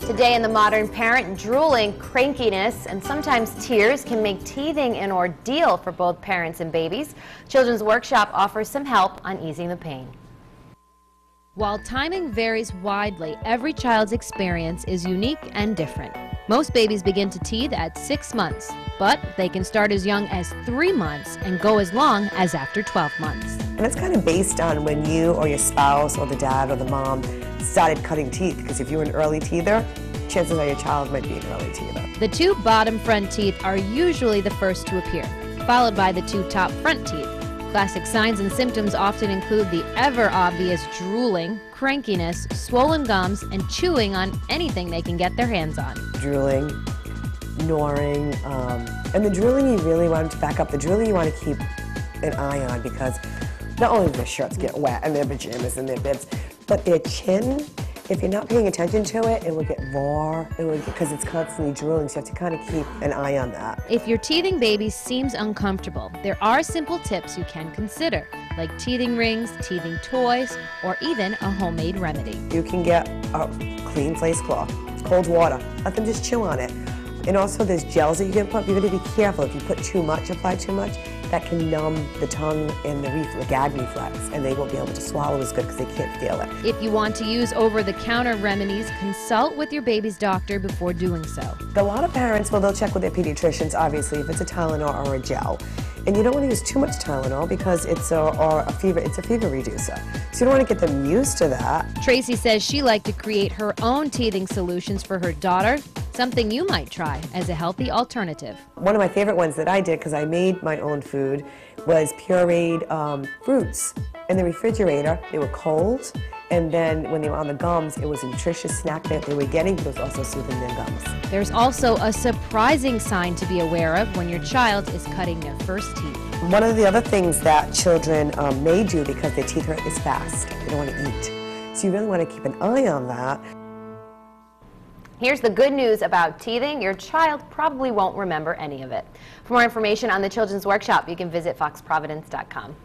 Today in The Modern Parent, drooling, crankiness, and sometimes tears can make teething an ordeal for both parents and babies. Children's Workshop offers some help on easing the pain. While timing varies widely, every child's experience is unique and different. Most babies begin to teeth at 6 months, but they can start as young as 3 months and go as long as after 12 months. And it's kind of based on when you or your spouse or the dad or the mom started cutting teeth, because if you're an early teether, chances are your child might be an early teether. The 2 bottom front teeth are usually the first to appear, followed by the 2 top front teeth. Classic signs and symptoms often include the ever-obvious drooling, crankiness, swollen gums, and chewing on anything they can get their hands on. Drooling, snoring, and the drooling you really want to back up. The drooling you want to keep an eye on, because not only do their shirts get wet and their pajamas and their bibs, but their chin, if you're not paying attention to it, it will get raw, because it's constantly drooling, so you have to kind of keep an eye on that. If your teething baby seems uncomfortable, there are simple tips you can consider, like teething rings, teething toys, or even a homemade remedy. You can get a clean face cloth, cold water, let them just chew on it. And also there's gels that you can put. You're going to be careful. If you put too much, apply too much, that can numb the tongue and the gag reflex, and they won't be able to swallow as good because they can't feel it. If you want to use over-the-counter remedies, consult with your baby's doctor before doing so. A lot of parents, well, they'll check with their pediatricians, obviously, if it's a Tylenol or a gel. And you don't want to use too much Tylenol because it's a fever reducer. So you don't want to get them used to that. Tracy says she liked to create her own teething solutions for her daughter, something you might try as a healthy alternative. One of my favorite ones that I did, because I made my own food, was pureed fruits in the refrigerator. They were cold, and then when they were on the gums, it was a nutritious snack that they were getting, but it was also soothing their gums. There's also a surprising sign to be aware of when your child is cutting their first teeth. One of the other things that children may do because their teeth hurt is fast. They don't want to eat. So you really want to keep an eye on that. Here's the good news about teething. Your child probably won't remember any of it. For more information on the Children's Workshop, you can visit foxprovidence.com.